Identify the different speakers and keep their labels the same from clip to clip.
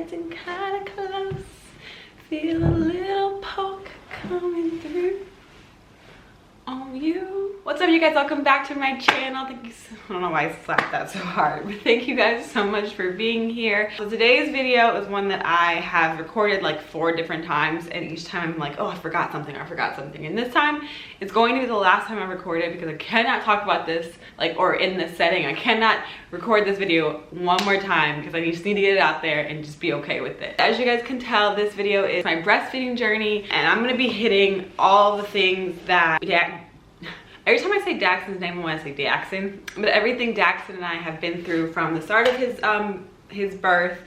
Speaker 1: getting kind of close. Feel a little poke coming through on you. What's up, you guys? Welcome back to my channel. Thank you so, I don't know why I slapped that so hard, but thank you guys so much for being here. So today's video is one that I have recorded like 4 different times, and each time I'm like, oh, I forgot something, and this time it's going to be the last time I record it because I cannot talk about this or in this setting. I cannot record this video one more time because I just need to get it out there and just be okay with it. As you guys can tell, this video is my breastfeeding journey, and I'm gonna be hitting all the things that every time I say Daxon's name, I want to say Daxon, but everything Daxon and I have been through from the start of his birth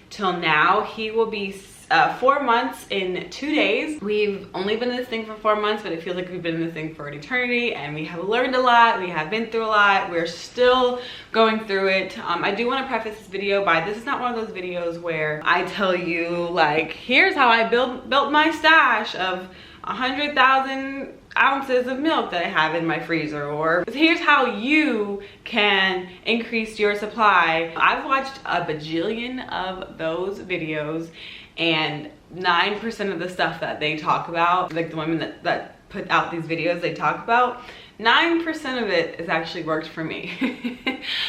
Speaker 1: till now. He will be 4 months in 2 days. We've only been in this thing for 4 months, but it feels like we've been in this thing for an eternity, and we have learned a lot. We have been through a lot. We're still going through it. I do want to preface this video by, this is not one of those videos where I tell you like, here's how I built my stash of 100,000 ounces of milk that I have in my freezer, or here's how you can increase your supply. I've watched a bajillion of those videos, and 9% of the stuff that they talk about, like the women that put out these videos they talk about, 9% of it has actually worked for me.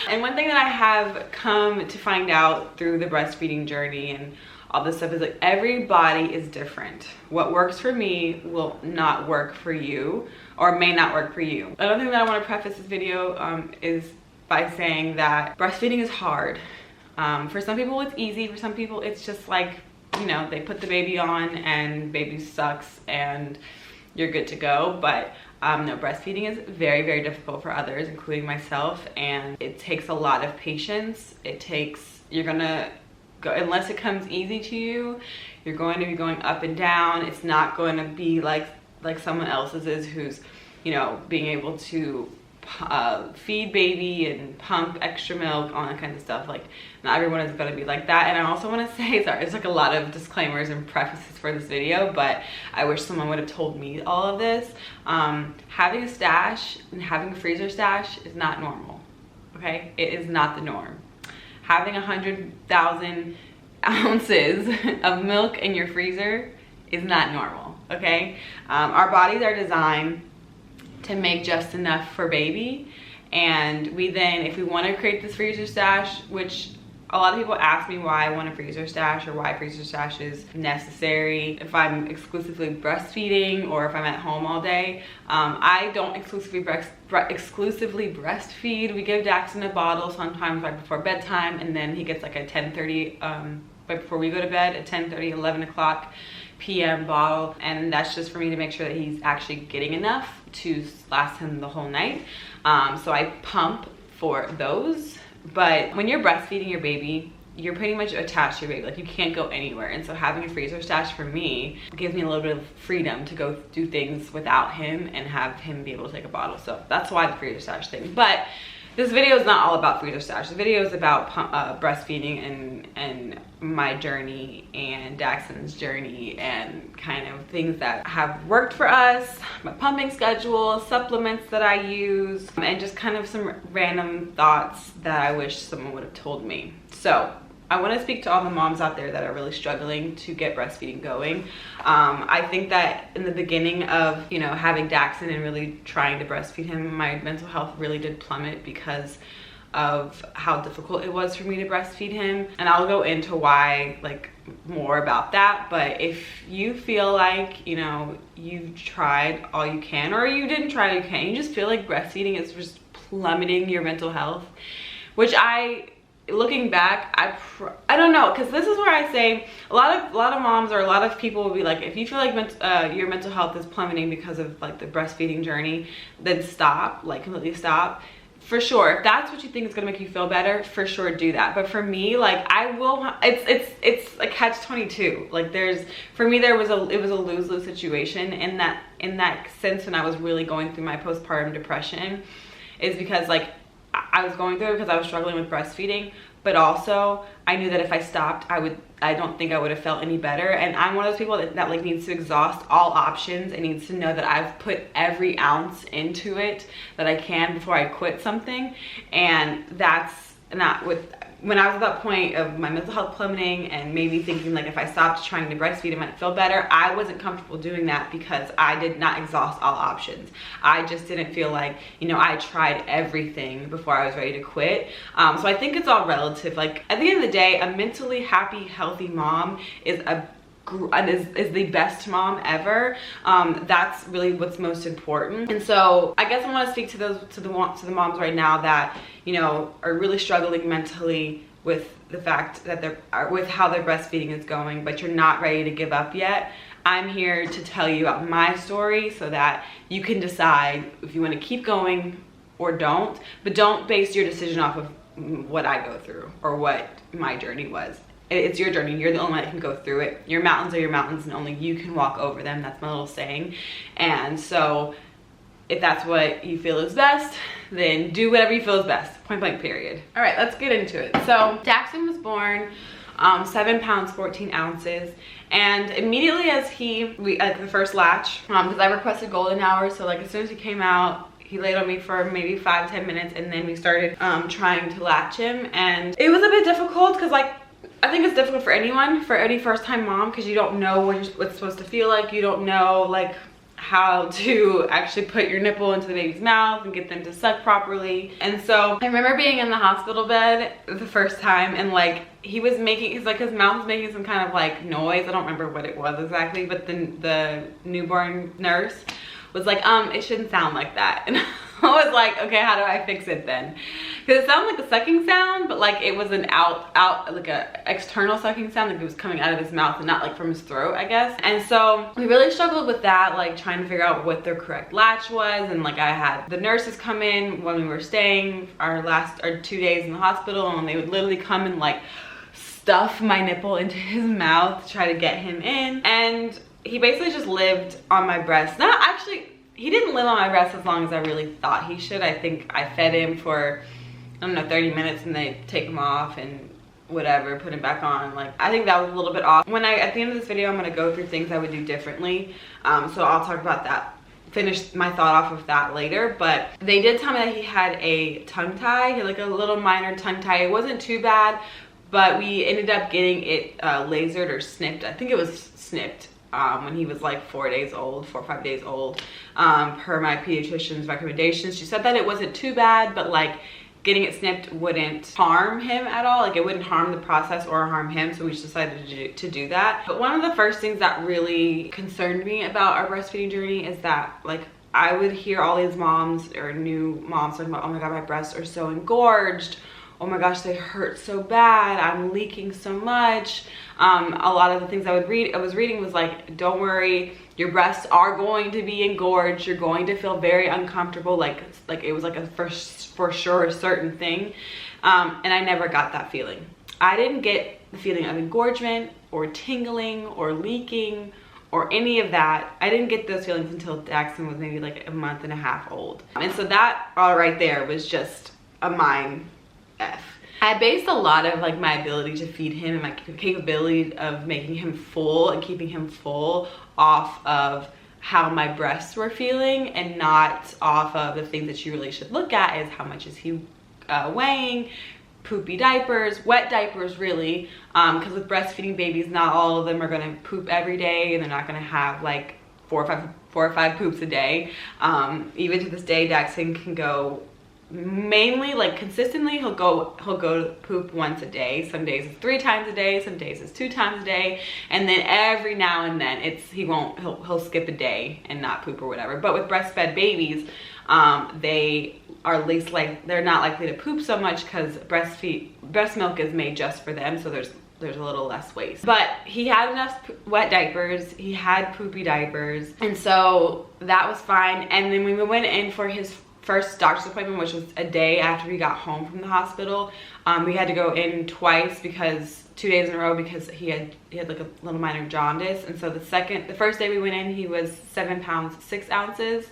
Speaker 1: And one thing that I have come to find out through the breastfeeding journey and all this stuff is like, every body is different. What works for me will not work for you, or may not work for you. Another thing that I want to preface this video is by saying that breastfeeding is hard. For some people it's easy, for some people it's just like, you know, they put the baby on and baby sucks and you're good to go. But no, breastfeeding is very, very difficult for others, including myself, and it takes a lot of patience. You're gonna go, unless it comes easy to you, you're going to be going up and down. It's not going to be like someone else's is, who's, you know, being able to feed baby and pump extra milk, all that kind of stuff. Like, not everyone is going to be like that. And I also want to say, sorry, it's like a lot of disclaimers and prefaces for this video, but I wish someone would have told me all of this. Having a stash and having a freezer stash is not normal, okay? It is not the norm. Having 100,000 ounces of milk in your freezer is not normal, okay? Our bodies are designed to make just enough for baby, and we then, if we want to create this freezer stash, which a lot of people ask me why I want a freezer stash, or why freezer stash is necessary if I'm exclusively breastfeeding or if I'm at home all day. I don't exclusively breastfeed. We give Daxon a bottle sometimes right before bedtime, and then he gets like a 10:30 right before we go to bed, at 10:30, 11 o'clock p.m. bottle, and that's just for me to make sure that he's actually getting enough to last him the whole night. So I pump for those. But when you're breastfeeding your baby, you're pretty much attached to your baby. Like, you can't go anywhere. And so having a freezer stash for me gives me a little bit of freedom to go do things without him and have him be able to take a bottle. So that's why the freezer stash thing. But this video is not all about freezer stash. The video is about breastfeeding and my journey and Daxon's journey, and kind of things that have worked for us, my pumping schedule, supplements that I use, and just kind of some random thoughts that I wish someone would have told me. So I want to speak to all the moms out there that are really struggling to get breastfeeding going. I think that in the beginning of, you know, having Daxon and really trying to breastfeed him, my mental health really did plummet because of how difficult it was for me to breastfeed him. And I'll go into why, like, more about that. But if you feel like, you know, you've tried all you can, or you didn't try all you can, you just feel like breastfeeding is just plummeting your mental health, which looking back, I don't know, because this is where I say a lot of moms, or a lot of people will be like, if you feel like your mental health is plummeting because of like the breastfeeding journey, then stop, like completely stop. For sure, if that's what you think is gonna make you feel better, for sure do that. But for me, like, it's like catch-22. Like, for me, it was a lose-lose situation in that sense. When I was really going through my postpartum depression, is because like I was going through it because I was struggling with breastfeeding, but also I knew that if I stopped, I don't think I would have felt any better. And I'm one of those people that like needs to exhaust all options and needs to know that I've put every ounce into it that I can before I quit something. And that's not with when I was at that point of my mental health plummeting and maybe thinking like if I stopped trying to breastfeed it might feel better, I wasn't comfortable doing that because I did not exhaust all options. I just didn't feel like, you know, I tried everything before I was ready to quit. So I think it's all relative. Like at the end of the day, a mentally happy, healthy mom is the best mom ever. That's really what's most important. And so I guess I want to speak to the moms right now that, you know, are really struggling mentally with the fact that with how their breastfeeding is going, but you're not ready to give up yet. I'm here to tell you about my story so that you can decide if you want to keep going or don't, but don't base your decision off of what I go through or what my journey was. It's your journey. You're the only one that can go through it. Your mountains are your mountains and only you can walk over them. That's my little saying. And so if that's what you feel is best, then do whatever you feel is best. Point blank, period. All right, let's get into it. So Jackson was born 7 pounds, 14 ounces. And immediately as the first latch, because I requested golden hours. So like as soon as he came out, he laid on me for maybe 5-10 minutes and then we started trying to latch him. And it was a bit difficult because like, I think it's difficult for anyone, for any first time mom, because you don't know what it's supposed to feel like. You don't know like how to actually put your nipple into the baby's mouth and get them to suck properly. And so I remember being in the hospital bed the first time and like his mouth was making some kind of like noise. I don't remember what it was exactly, but the newborn nurse was like, it shouldn't sound like that. And I was like, okay, how do I fix it then? Because it sounded like a sucking sound, but like it was an like a external sucking sound, like it was coming out of his mouth and not like from his throat, I guess. And so we really struggled with that, like trying to figure out what the correct latch was. And like I had the nurses come in when we were staying our 2 days in the hospital, and they would literally come and like stuff my nipple into his mouth to try to get him in. And he basically just lived on my breast. He didn't live on my breast as long as I really thought he should. I think I fed him for, I don't know, 30 minutes and they take him off and whatever, put him back on. Like, I think that was a little bit off. At the end of this video, I'm gonna go through things I would do differently. So I'll talk about that, finish my thought off of that later. But they did tell me that he had a tongue tie, he had like a little minor tongue tie. It wasn't too bad, but we ended up getting it lasered or snipped. I think it was snipped. When he was like 4 or 5 days old, per my pediatrician's recommendations. She said that it wasn't too bad, but like getting it snipped wouldn't harm him at all. Like it wouldn't harm the process or harm him. So we just decided to do that. But one of the first things that really concerned me about our breastfeeding journey is that like I would hear all these moms or new moms talking about, oh my God, my breasts are so engorged. Oh my gosh, they hurt so bad. I'm leaking so much. A lot of the things I was reading was like, don't worry, your breasts are going to be engorged. You're going to feel very uncomfortable. Like it was like a for sure certain thing. And I never got that feeling. I didn't get the feeling of engorgement or tingling or leaking or any of that. I didn't get those feelings until Jackson was maybe like a month and a half old. And so that all right there was just a mind F. I based a lot of like my ability to feed him and my capability of making him full and keeping him full off of how my breasts were feeling, and not off of the things that you really should look at is how much is he weighing, poopy diapers, wet diapers really, because with breastfeeding babies, not all of them are going to poop every day, and they're not going to have like four or five poops a day. Even to this day, Jackson can go mainly, like consistently, he'll go to poop once a day. Some days it's 3 times a day, some days it's 2 times a day, and then every now and then he'll skip a day and not poop or whatever. But with breastfed babies, they're not likely to poop so much because breast milk is made just for them, so there's a little less waste. But he had enough wet diapers, he had poopy diapers, and so that was fine. And then when we went in for his first doctor's appointment, which was a day after we got home from the hospital, we had to go in twice, because 2 days in a row, because he had like a little minor jaundice. And so the first day we went in, he was 7 pounds 6 ounces,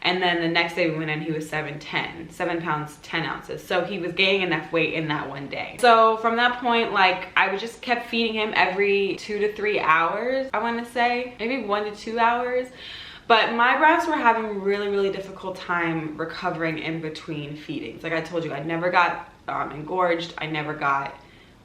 Speaker 1: and then the next day we went in, he was 7 pounds 10 ounces. So he was gaining enough weight in that one day. So from that point, like I would just kept feeding him every 2 to 3 hours, I want to say maybe 1 to 2 hours. But my breasts were having really, really difficult time recovering in between feedings. Like I told you, I never got engorged. I never got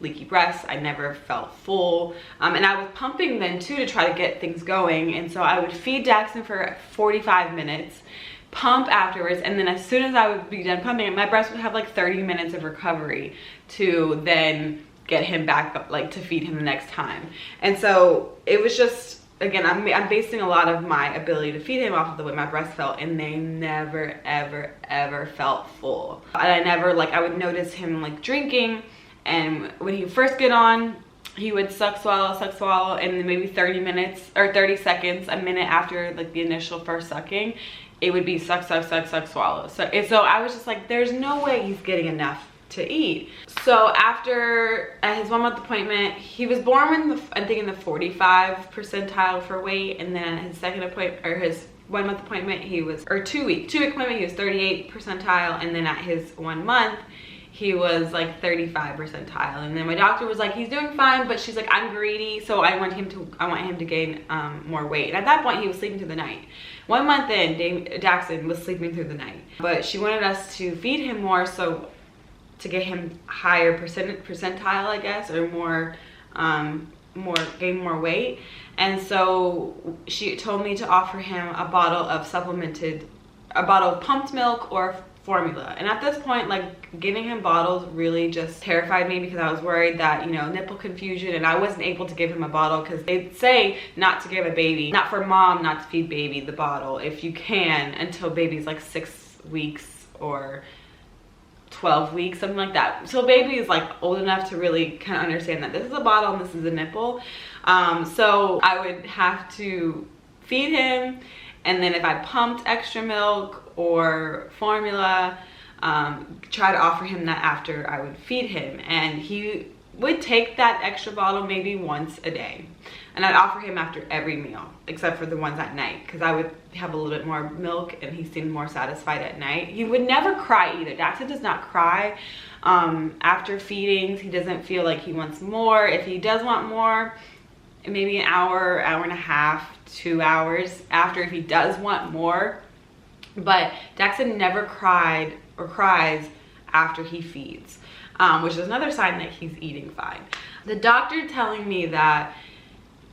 Speaker 1: leaky breasts. I never felt full. And I was pumping then too to try to get things going. And so I would feed Daxton for 45 minutes, pump afterwards, and then as soon as I would be done pumping, my breast would have like 30 minutes of recovery to then get him back up, like to feed him the next time. And so it was just, again, I'm basing a lot of my ability to feed him off of the way my breasts felt, and they never ever felt full. And I never, like, I would notice him like drinking, and when he first get on, he would suck swallow, and then maybe 30 minutes or 30 seconds, a minute after like the initial first sucking, it would be suck swallow. So I was just like, there's no way he's getting enough to eat. So after at his 1 month appointment, he was born in the, I think in the 45th percentile for weight, and then at his second appointment, or his 1 month appointment, he was, or 2 week appointment, he was 38th percentile, and then at his 1 month he was like 35 percentile. And then my doctor was like, he's doing fine, but she's like, I'm greedy, so I want him to gain more weight. And at that point he was sleeping through the night. 1 month in, Daxton was sleeping through the night, but she wanted us to feed him more, so to get him higher percentile, I guess, or gain more weight. And so she told me to offer him a bottle of pumped milk or formula. And at this point, like, giving him bottles really just terrified me, because I was worried that, you know, nipple confusion, and I wasn't able to give him a bottle because they say not to give a baby, not for mom, not to feed baby the bottle if you can until baby's like 6 weeks or 12 weeks, something like that. So baby is like old enough to really kind of understand that this is a bottle and this is a nipple. So I would have to feed him, and then if I pumped extra milk or formula, try to offer him that after I would feed him. And he would take that extra bottle maybe once a day, and I'd offer him after every meal except for the ones at night, because I would have a little bit more milk and he seemed more satisfied at night. He would never cry either. Daxton does not cry after feedings. He doesn't feel like he wants more. If he does want more, maybe an hour and a half, 2 hours after, if he does want more. But Daxton never cried or cries after he feeds, which is another sign that he's eating fine. The doctor telling me that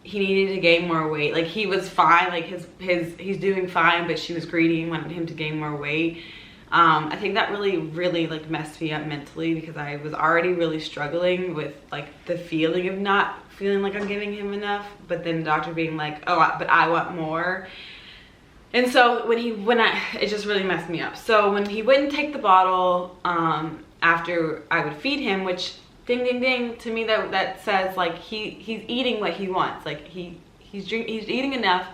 Speaker 1: he needed to gain more weight, like he was fine, like he's doing fine, but she was greedy and wanted him to gain more weight. I think that really like messed me up mentally, because I was already really struggling with like the feeling of not feeling like I'm giving him enough, but then the doctor being like, oh, but I want more. And so it just really messed me up. So when he wouldn't take the bottle after I would feed him, which ding ding ding, to me that says like he's eating what he wants, like he's eating enough.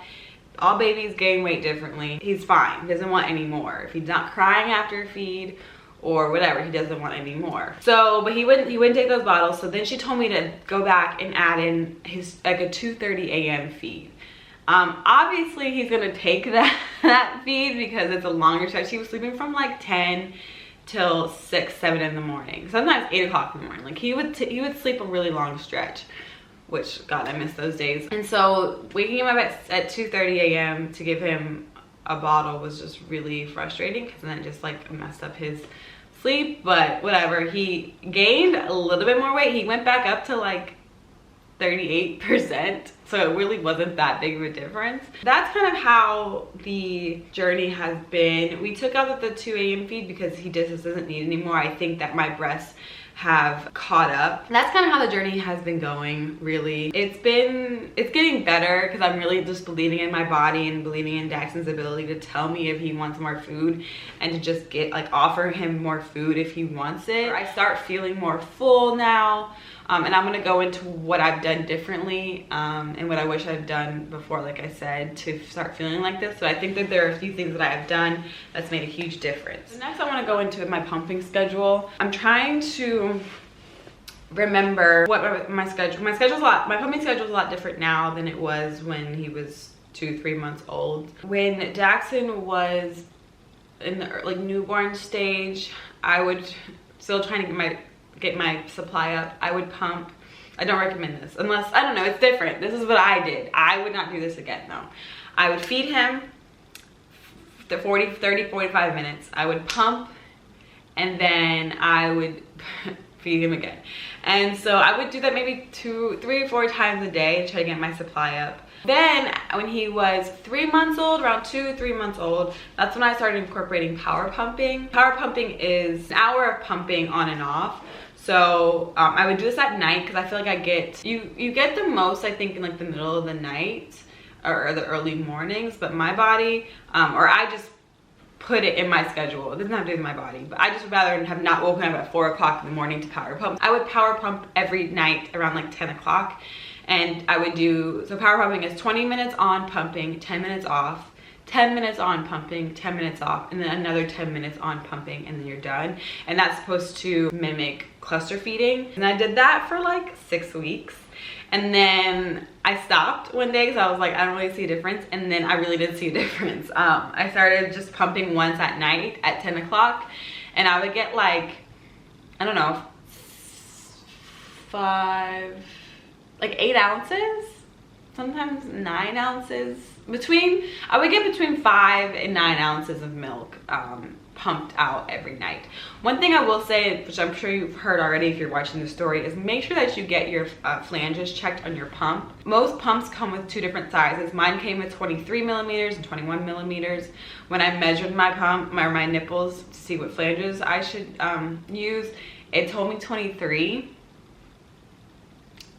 Speaker 1: All babies gain weight differently. He's fine, he doesn't want any more. If he's not crying after a feed or whatever, he doesn't want any more. So, but he wouldn't take those bottles. So then she told me to go back and add in his like a 2:30 a.m. feed. Obviously he's gonna take that feed because it's a longer stretch. He was sleeping from like 10 till 6, 7 in the morning. Sometimes 8 o'clock in the morning. Like he would sleep a really long stretch, which, God, I miss those days. And so waking him up at 2:30 a.m. to give him a bottle was just really frustrating, because then it just like messed up his sleep. But whatever, he gained a little bit more weight. He went back up to like 38%, so it really wasn't that big of a difference. That's kind of how the journey has been. We took out the 2 a.m. feed because he just doesn't need anymore. I think that my breasts have caught up. That's kind of how the journey has been going, really. It's getting better, because I'm really just believing in my body and believing in Daxton's ability to tell me if he wants more food, and to just offer him more food if he wants it. I start feeling more full now. And I'm gonna go into what I've done differently and what I wish I'd done before, like I said, to start feeling like this. So I think that there are a few things that I have done that's made a huge difference. So next I wanna go into my pumping schedule. I'm trying to remember what my pumping schedule is a lot different now than it was when he was 2-3 months old. When Daxton was in the like newborn stage, I would still trying to get my supply up. I would pump. I don't recommend this unless, I don't know, it's different. This is what I did. I would not do this again though. I would feed him the 30, 45 minutes. I would pump, and then I would feed him again. And so I would do that maybe 2, 3 or 4 times a day to try to get my supply up. Then when he was 3 months old, around 2, 3 months old, that's when I started incorporating power pumping. Power pumping is an hour of pumping on and off. So I would do this at night because I feel like I get, you get the most, I think, in like the middle of the night or the early mornings, but my body, or I just put it in my schedule. It doesn't have to do with my body, but I just would rather have not woken up at 4 o'clock in the morning to power pump. I would power pump every night around like 10 o'clock. And I would do, so power pumping is 20 minutes on pumping, 10 minutes off, 10 minutes on pumping, 10 minutes off, and then another 10 minutes on pumping, and then you're done. And that's supposed to mimic cluster feeding. And I did that for like 6 weeks. And then I stopped one day because I was like, I don't really see a difference. And then I really did see a difference. I started just pumping once at night at 10 o'clock. And I would get like, I don't know, 8 ounces, sometimes 9 ounces. I would get between 5 and 9 ounces of milk pumped out every night. One thing I will say, which I'm sure you've heard already if you're watching the story, is make sure that you get your flanges checked on your pump. Most pumps come with 2 different sizes. Mine came with 23 millimeters and 21 millimeters. When I measured my pump, my nipples to see what flanges I should use, it told me 23.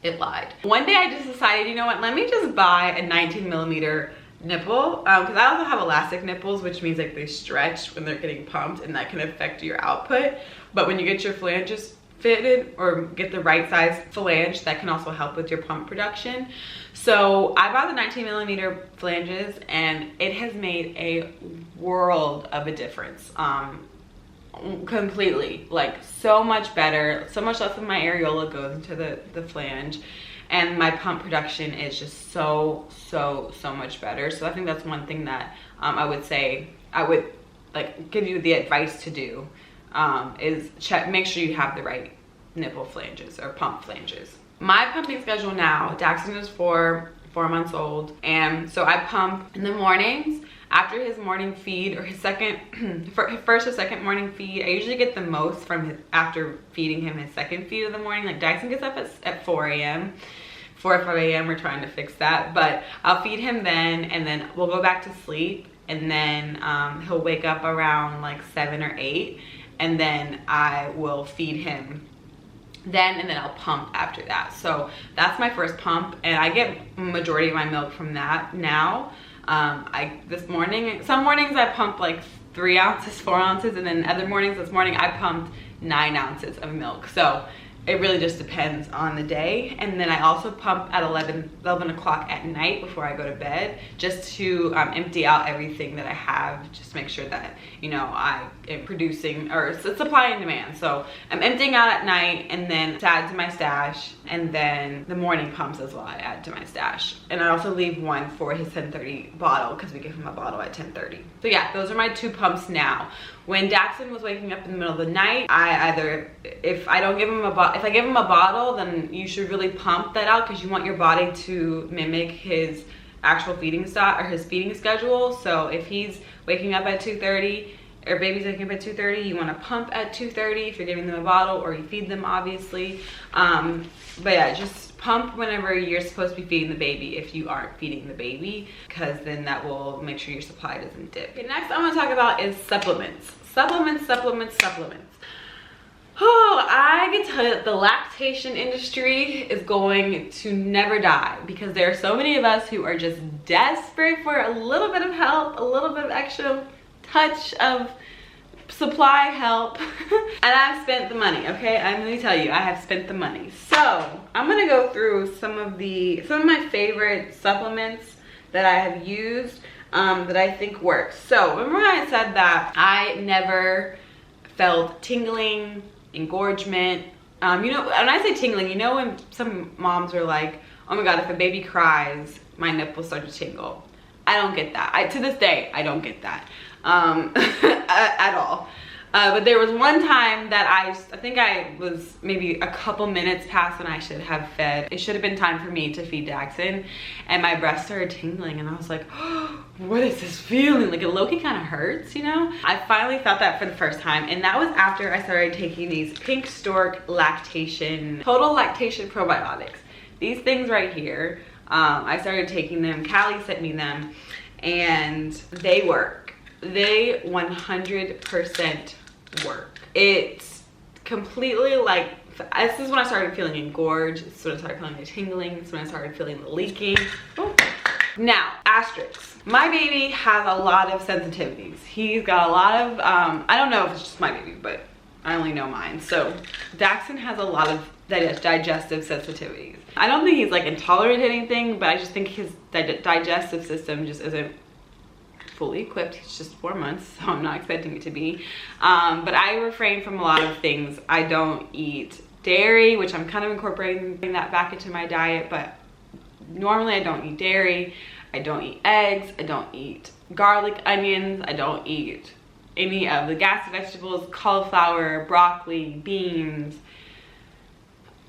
Speaker 1: It lied. One day I just decided, you know what, let me just buy a 19 millimeter nipple, because I also have elastic nipples, which means like they stretch when they're getting pumped, and that can affect your output. But when you get your flanges fitted or get the right size flange, that can also help with your pump production. So I bought the 19 millimeter flanges, and it has made a world of a difference. Completely, like so much better, so much less of my areola goes into the flange, and my pump production is just so much better. So I think that's one thing that I would say I would like give you the advice to do, is make sure you have the right nipple flanges or pump flanges. My pumping schedule now, Daxton is 4 months old, and so I pump in the mornings after his morning feed, or his first or second morning feed. I usually get the most from after feeding him his second feed of the morning. Like Daxton gets up at 4 a.m. 4 or 5 a.m. We're trying to fix that, but I'll feed him then, and then we'll go back to sleep, and then he'll wake up around like 7 or 8, and then I will feed him then, and then I'll pump after that. So that's my first pump, and I get majority of my milk from that now. Some mornings I pump like 3 ounces, 4 ounces, and then other mornings, this morning I pumped 9 ounces of milk. So it really just depends on the day. And then I also pump at 11 o'clock at night before I go to bed, just to empty out everything that I have, just make sure that, you know, I am producing, or it's supply and demand. So I'm emptying out at night, and then it's add to my stash, and then the morning pumps as well I add to my stash. And I also leave one for his 10:30 bottle, because we give him a bottle at 10:30. So yeah, those are my 2 pumps now. When Daxton was waking up in the middle of the night, if I give him a bottle, then you should really pump that out, because you want your body to mimic his actual feeding schedule. So if he's waking up at 2:30, or baby's waking up at 2:30, you want to pump at 2:30 if you're giving them a bottle, or you feed them, obviously. But yeah, just pump whenever you're supposed to be feeding the baby, if you aren't feeding the baby, because then that will make sure your supply doesn't dip. Okay, next I'm going to talk about is supplements. Supplements. Oh, I can tell you the lactation industry is going to never die, because there are so many of us who are just desperate for a little bit of help, a little bit of extra touch of supply help. And I've spent the money, okay? Let me tell you, I have spent the money. So I'm gonna go through some of my favorite supplements that I have used, that I think works. So remember I said that I never felt tingling, engorgement. You know, when I say tingling, you know when some moms are like, oh my God, if a baby cries, my nipples start to tingle. I don't get that. To this day, I don't get that at all. But there was one time that I think I was maybe a couple minutes past when I should have fed. It should have been time for me to feed Daxon, and my breast started tingling, and I was like, oh, what is this feeling? Like, it low-key kind of hurts, you know? I finally felt that for the first time, and that was after I started taking these Pink Stork total lactation probiotics. These things right here, I started taking them. Callie sent me them, and they work. They 100% work. It's completely like, this is when I started feeling engorged. This is when I started feeling the tingling. This is when I started feeling the leaking. Ooh. Now, asterisks. My baby has a lot of sensitivities. He's got a lot of, I don't know if it's just my baby, but I only know mine. So Daxon has a lot of digestive sensitivities. I don't think he's like intolerant to anything, but I just think his digestive system just isn't fully equipped. He's just 4 months, so I'm not expecting it to be. But I refrain from a lot of things. I don't eat dairy, which I'm kind of incorporating that back into my diet, but normally I don't eat dairy. I don't eat eggs. I don't eat garlic, onions. I don't eat any of the gassy vegetables, cauliflower, broccoli, beans.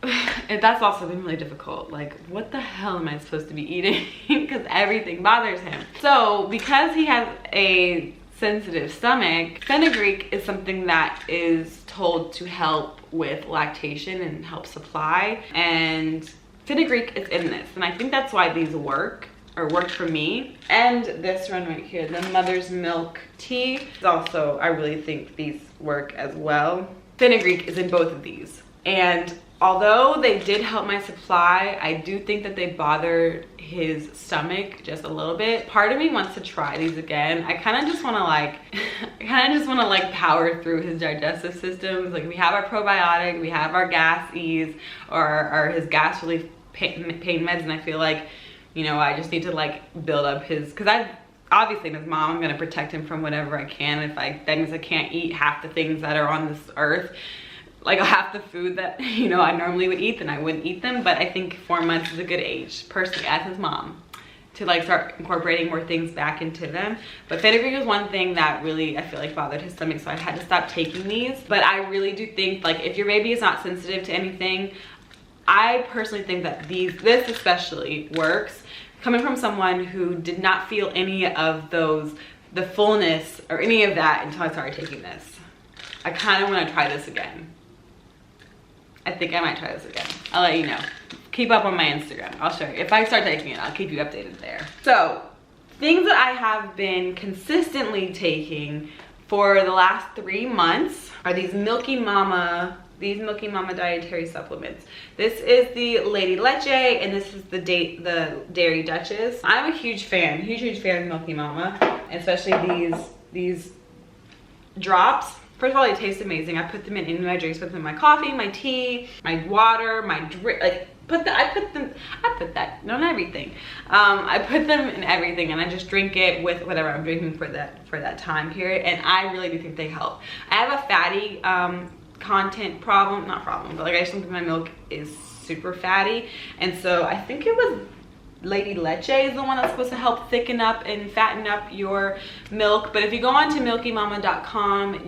Speaker 1: And that's also been really difficult. Like, what the hell am I supposed to be eating? Because everything bothers him. So because he has a sensitive stomach, fenugreek is something that is told to help with lactation and help supply. And fenugreek is in this. And I think that's why these work, or worked for me. And this one right here, the mother's milk tea, is also, I really think these work as well. Fenugreek is in both of these. And although they did help my supply, I do think that they bothered his stomach just a little bit. Part of me wants to try these again. I kind of just want to like, power through his digestive systems. Like, we have our probiotic, we have our gas ease, or his gas relief pain meds, and I feel like, you know, I just need to like build up his, because obviously as mom, I'm gonna protect him from whatever I can. If that means I can't eat half the things that are on this earth, like half the food that, you know, I normally would eat, then I wouldn't eat them. But I think 4 months is a good age, personally, as his mom, to like start incorporating more things back into them. But fenugreek was one thing that really, I feel like, bothered his stomach, so I had to stop taking these. But I really do think, like, if your baby is not sensitive to anything, I personally think that this especially works. Coming from someone who did not feel any of those, the fullness or any of that until I started taking this. I kind of want to try this again. I think I might try this again. I'll let you know. Keep up on my Instagram. I'll show you. If I start taking it, I'll keep you updated there. So, things that I have been consistently taking for the last 3 months are these Milky Mama dietary supplements. This is the Lady Leche, and this is the Dairy Duchess. I'm a huge fan of Milky Mama, especially these drops. First of all, they taste amazing. I put them in any of my drinks, put them in my coffee, my tea, my water, my drink. Like, I put that on everything. I put them in everything, and I just drink it with whatever I'm drinking for that time period. And I really do think they help. I have a fatty content problem, but like, I just think my milk is super fatty, and so I think it was Lady Leche is the one that's supposed to help thicken up and fatten up your milk. But if you go on to milkymama.com,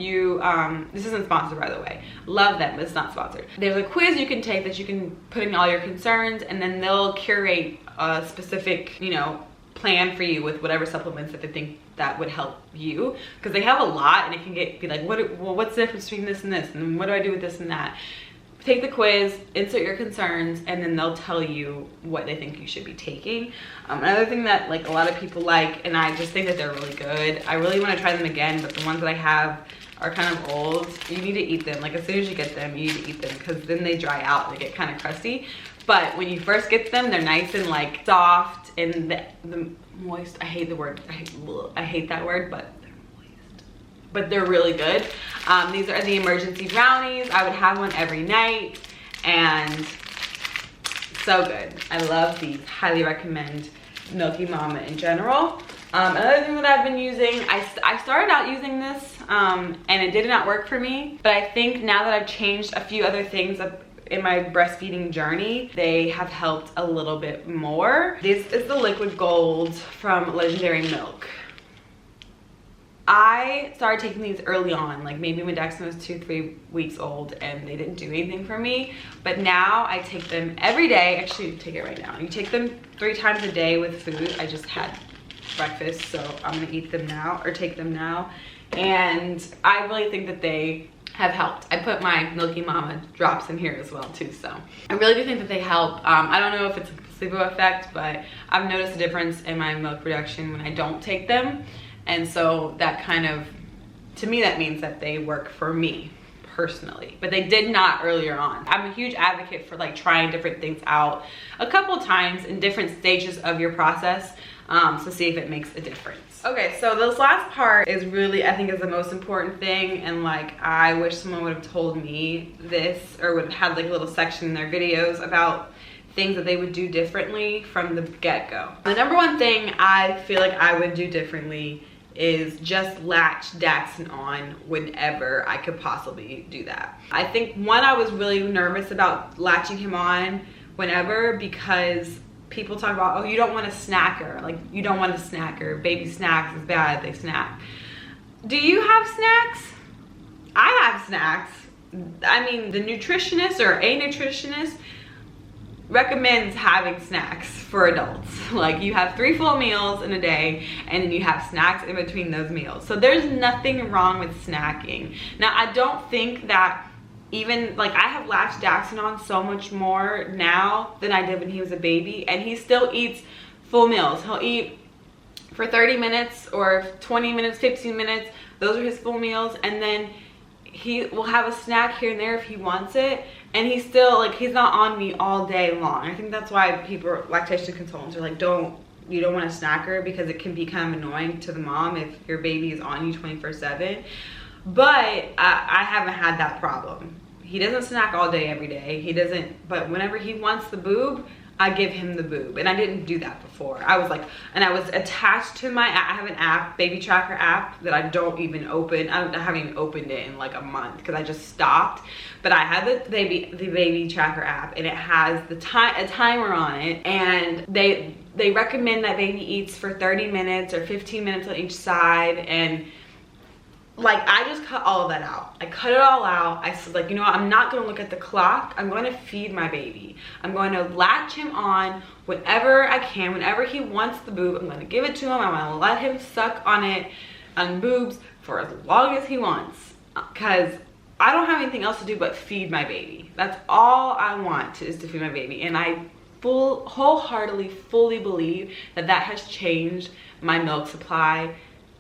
Speaker 1: this isn't sponsored, by the way. Love them, but it's not sponsored. There's a quiz you can take that you can put in all your concerns, and then they'll curate a specific, you know, plan for you with whatever supplements that they think that would help you, because they have a lot, and it can be like, what's the difference between this, and what do I do with this and that? Take the quiz, insert your concerns, and then they'll tell you what they think you should be taking. Another thing that like a lot of people like, and I just think that they're really good, I really want to try them again, but the ones that I have are kind of old. You need to eat them. Like, as soon as you get them, you need to eat them, because then they dry out and they get kind of crusty. But when you first get them, they're nice and like soft, and the moist, I hate the word, I hate that word, but they're really good. These are the emergency brownies. I would have one every night, and so good. I love these. Highly recommend Milky Mama in general. Another thing that I've been using, I started out using this and it did not work for me, but I think now that I've changed a few other things in my breastfeeding journey, they have helped a little bit more. This is the Liquid Gold from Legendary Milk. I started taking these early on, like maybe when Dexter was 2-3 weeks old, and they didn't do anything for me. But now I take them every day. Actually, take it right now. You take them 3 times a day with food. I just had breakfast, so I'm gonna eat them now, or take them now. And I really think that they have helped. I put my Milky Mama drops in here as well too, so I really do think that they help. I don't know if it's a placebo effect, but I've noticed a difference in my milk production when I don't take them. And so that kind of, to me, that means that they work for me personally, but they did not earlier on. I'm a huge advocate for like trying different things out a couple times in different stages of your process, to see if it makes a difference. Okay, so this last part is really, I think, is the most important thing, and like I wish someone would have told me this, or would have had like a little section in their videos about things that they would do differently from the get-go. The number one thing I feel like I would do differently is just latch Daxton on whenever I could possibly do that. I think one, I was really nervous about latching him on whenever, because people talk about, oh, you don't want a snacker, like you don't want a snacker, baby snacks is bad, they snack. Do you have snacks? I have snacks. I mean, the nutritionist or a nutritionist recommends having snacks for adults. Like you have 3 full meals in a day, and then you have snacks in between those meals. So there's nothing wrong with snacking. Now, I don't think that, even like, I have latched Daxton on so much more now than I did when he was a baby, and he still eats full meals. He'll eat for 30 minutes or 20 minutes, 15 minutes. Those are his full meals, and then he will have a snack here and there if he wants it, and he's still like, he's not on me all day long. I think that's why people, lactation consultants, are like, you don't want a snacker, because it can be kind of annoying to the mom if your baby is on you 24/7. But I haven't had that problem. He doesn't snack all day every day. He doesn't, but whenever he wants the boob, I give him the boob. And I didn't do that before. I was like, and I was attached to I have an app, baby tracker app, that I don't even open. I haven't even opened it in like a month because I just stopped. But I had the baby tracker app, and it has a timer on it, and they recommend that baby eats for 30 minutes or 15 minutes on each side. And like, I just cut all of that out. I cut it all out. I said, like, you know what? I'm not going to look at the clock. I'm going to feed my baby. I'm going to latch him on whenever I can. Whenever he wants the boob, I'm going to give it to him. I'm going to let him suck on it, on boobs, for as long as he wants. Because I don't have anything else to do but feed my baby. That's all I want, is to feed my baby. And I wholeheartedly, fully believe that that has changed my milk supply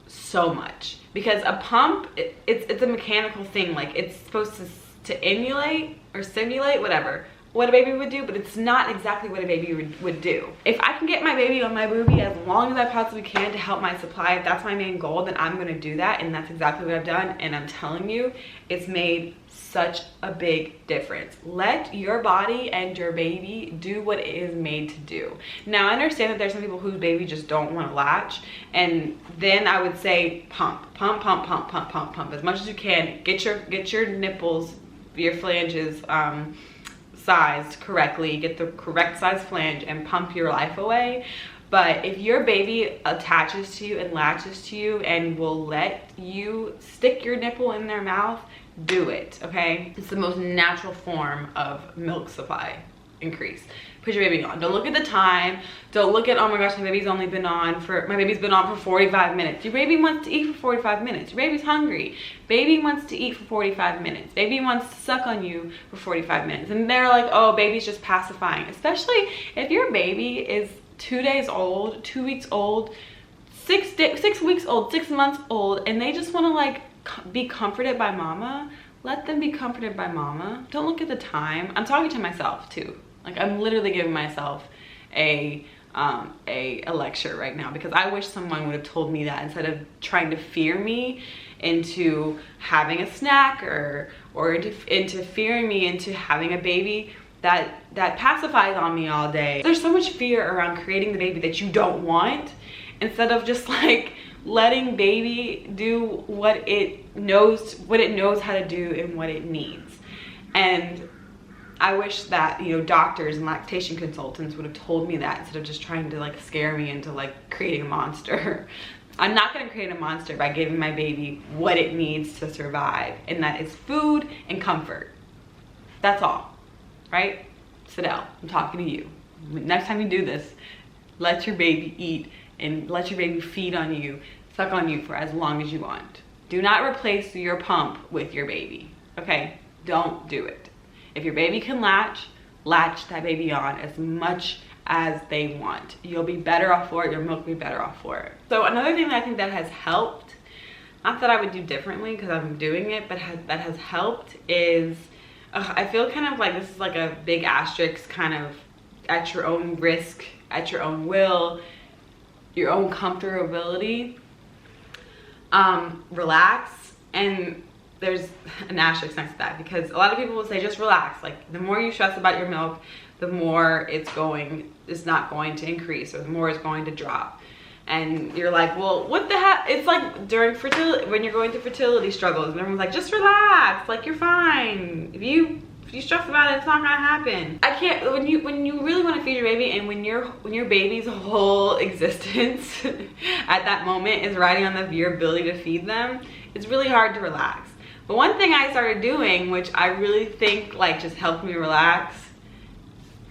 Speaker 1: so much. Because a pump, it's a mechanical thing. Like, it's supposed to emulate or simulate whatever what a baby would do, but it's not exactly what a baby would do. If I can get my baby on my boobie as long as I possibly can to help my supply, if that's my main goal, then I'm gonna do that, and that's exactly what I've done. And I'm telling you, it's made such a big difference. Let your body and your baby do what it is made to do. Now, I understand that there's some people whose baby just don't want to latch, and then I would say pump as much as you can. Get your nipples, your flanges sized correctly, get the correct size flange, and pump your life away. But if your baby attaches to you and latches to you and will let you stick your nipple in their mouth, do it, okay? It's the most natural form of milk supply increase. Put your baby on. Don't look at the time. Don't look at, oh my gosh, my baby's been on for 45 minutes. Your baby wants to eat for 45 minutes. Your baby's hungry. Baby wants to eat for 45 minutes. Baby wants to suck on you for 45 minutes. And they're like, oh, baby's just pacifying. Especially if your baby is 2 days old, 2 weeks old, 6 weeks old, 6 months old, and they just want to like be comforted by mama. Let them be comforted by mama. Don't look at the time. I'm talking to myself too. Like, I'm literally giving myself a lecture right now, because I wish someone would have told me that instead of trying to fear me into having a snack or into fearing me into having a baby that pacifies on me all day. There's so much fear around creating the baby that you don't want, instead of just like letting baby do what it knows how to do and what it needs. And I wish that, you know, doctors and lactation consultants would have told me that, instead of just trying to like scare me into like creating a monster. I'm not gonna create a monster by giving my baby what it needs to survive, and that is food and comfort. That's all, right? Sydel, I'm talking to you. Next time you do this, let your baby eat and let your baby feed on you, suck on you for as long as you want. Do not replace your pump with your baby, okay? Don't do it. If your baby can latch that baby on as much as they want. You'll be better off for it, your milk will be better off for it. So another thing that I think that has helped, not that I would do differently because I'm doing it, but that has helped is, I feel kind of like this is like a big asterisk, kind of at your own risk, at your own will, your own comfortability. Relax, and there's an asterisk next to that because a lot of people will say just relax. Like the more you stress about your milk, the more it's not going to increase, or the more it's going to drop. And you're like, well, what the heck? It's like during fertility, when you're going through fertility struggles, and everyone's like, just relax, like you're fine. If you stress about it, it's not gonna happen. I can't, when you really want to feed your baby, and when your baby's whole existence at that moment is riding on your ability to feed them, it's really hard to relax. But one thing I started doing, which I really think like just helped me relax,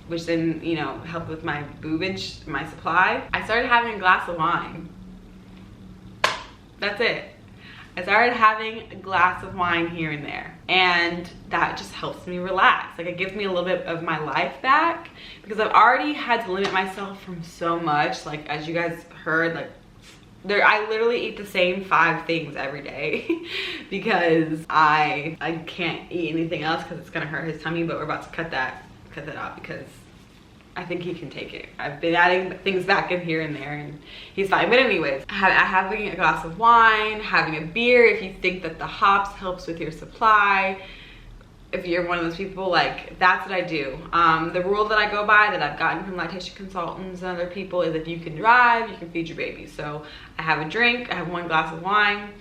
Speaker 1: which then, you know, helped with my boobage, my supply, I started having a glass of wine. That's it. I started having a glass of wine here and there, and that just helps me relax. Like it gives me a little bit of my life back, because I've already had to limit myself from so much. Like as you guys heard, like I literally eat the same 5 things every day because I can't eat anything else because it's gonna hurt his tummy. But we're about to cut that out because I think he can take it. I've been adding things back in here and there and he's fine. But anyways, having a glass of wine, having a beer if you think that the hops helps with your supply. If you're one of those people, like that's what I do. The rule that I go by, that I've gotten from lactation consultants and other people, is if you can drive, you can feed your baby. So I have a drink, I have 1 glass of wine.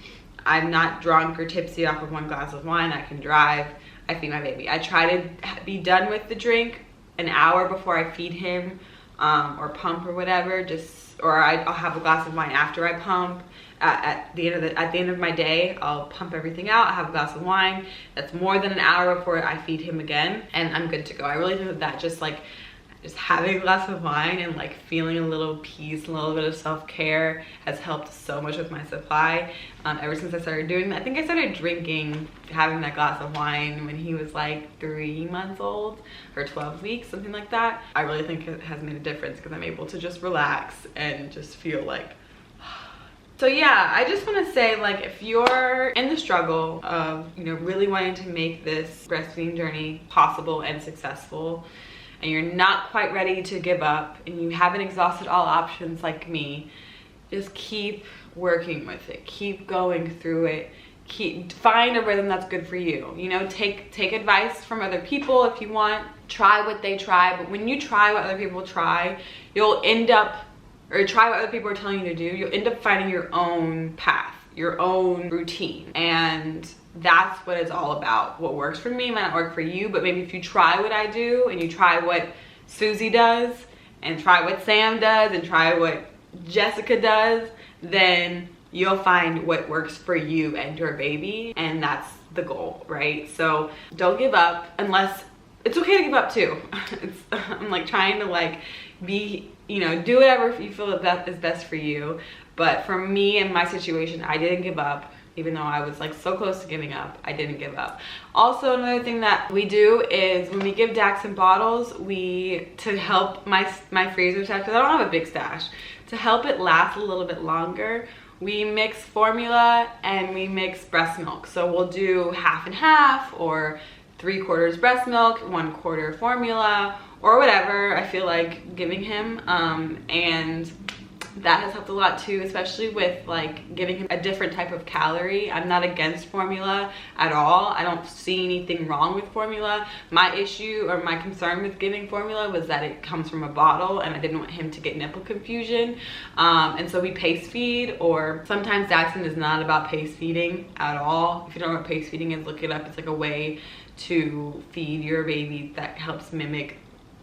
Speaker 1: I'm not drunk or tipsy off of 1 glass of wine. I can drive, I feed my baby. I try to be done with the drink an hour before I feed him, or pump or whatever. I'll have a glass of wine after I pump. At the end of my day, I'll pump everything out. I have a glass of wine. That's more than an hour before I feed him again, and I'm good to go. I really think that just having a glass of wine and like feeling a little peace, a little bit of self-care has helped so much with my supply. Ever since I started doing that, I think I started having that glass of wine when he was like 3 months old or 12 weeks, something like that. I really think it has made a difference because I'm able to just relax and just feel like. So yeah, I just want to say, like, if you're in the struggle of, you know, really wanting to make this breastfeeding journey possible and successful, and you're not quite ready to give up, and you haven't exhausted all options like me, just keep working with it. Keep going through it. Find a rhythm that's good for you. You know, take advice from other people if you want. Try what they try, but when you try what other people try, you'll end up, or try what other people are telling you to do, you'll end up finding your own path, your own routine. And that's what it's all about. What works for me might not work for you, but maybe if you try what I do, and you try what Susie does, and try what Sam does, and try what Jessica does, then you'll find what works for you and your baby, and that's the goal, right? So don't give up, unless, it's okay to give up too. I'm like trying to like be, you know, do whatever you feel that is best for you. But for me and my situation, I didn't give up. Even though I was like so close to giving up, I didn't give up. Also, another thing that we do is when we give Dax in bottles, to help my freezer stash, because I don't have a big stash, to help it last a little bit longer, we mix formula and we mix breast milk. So we'll do half and half, or 3/4 breast milk, 1/4 formula, or whatever I feel like giving him. And that has helped a lot too, especially with like giving him a different type of calorie. I'm not against formula at all. I don't see anything wrong with formula. My issue, or my concern with giving formula, was that it comes from a bottle and I didn't want him to get nipple confusion. And so we pace feed, or sometimes Daxon is not about pace feeding at all. If you don't know what pace feeding is, look it up. It's like a way to feed your baby that helps mimic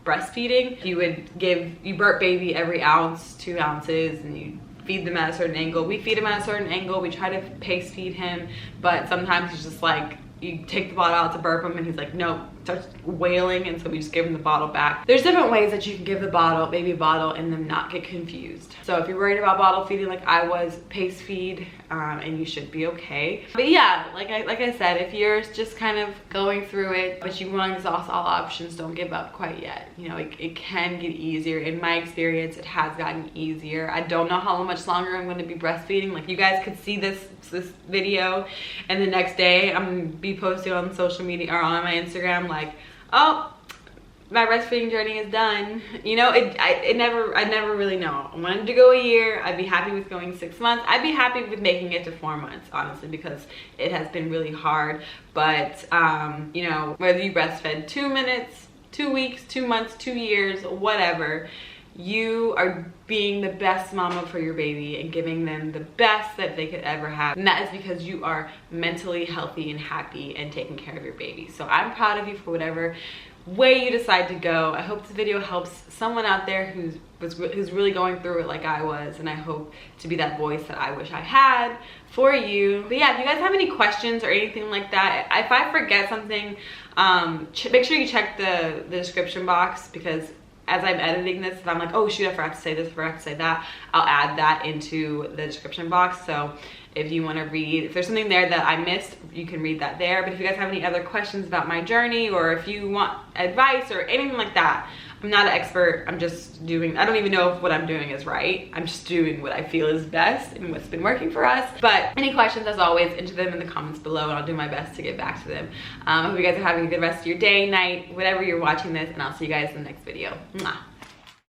Speaker 1: breastfeeding. You burp baby every ounce, 2 ounces, and you feed them at a certain angle. We feed him at a certain angle. We try to pace feed him, but sometimes he's just like, you take the bottle out to burp him and he's like, no, starts wailing, and so we just give him the bottle back. There's different ways that you can give the bottle, baby bottle, and them not get confused. So if you're worried about bottle feeding like I was, pace feed, and you should be okay. But yeah, like I said, if you're just kind of going through it, but you want to exhaust all options, don't give up quite yet. You know, it can get easier. In my experience, it has gotten easier. I don't know how much longer I'm going to be breastfeeding. Like, you guys could see this video, and the next day I'm going to be posting on social media or on my Instagram like, oh, my breastfeeding journey is done. You know, I never really know. I wanted to go a year. I'd be happy with going 6 months. I'd be happy with making it to 4 months, honestly, because it has been really hard. But you know, whether you breastfed 2 minutes, 2 weeks, 2 months, 2 years, whatever, you are being the best mama for your baby and giving them the best that they could ever have. And that is because you are mentally healthy and happy and taking care of your baby. So I'm proud of you for whatever way you decide to go. I hope this video helps someone out there who's really going through it like I was, and I hope to be that voice that I wish I had for you. But yeah, if you guys have any questions or anything like that, if I forget something, make sure you check the description box, because as I'm editing this, if I'm like, oh shoot, I forgot to say this, I forgot to say that, I'll add that into the description box. So if you want to read, if there's something there that I missed, you can read that there. But if you guys have any other questions about my journey, or if you want advice or anything like that, I'm not an expert. I'm just doing, I don't even know if what I'm doing is right. I'm just doing what I feel is best and what's been working for us. But any questions, as always, enter them in the comments below, and I'll do my best to get back to them. I hope you guys are having a good rest of your day, night, whatever you're watching this, and I'll see you guys in the next video. Mwah.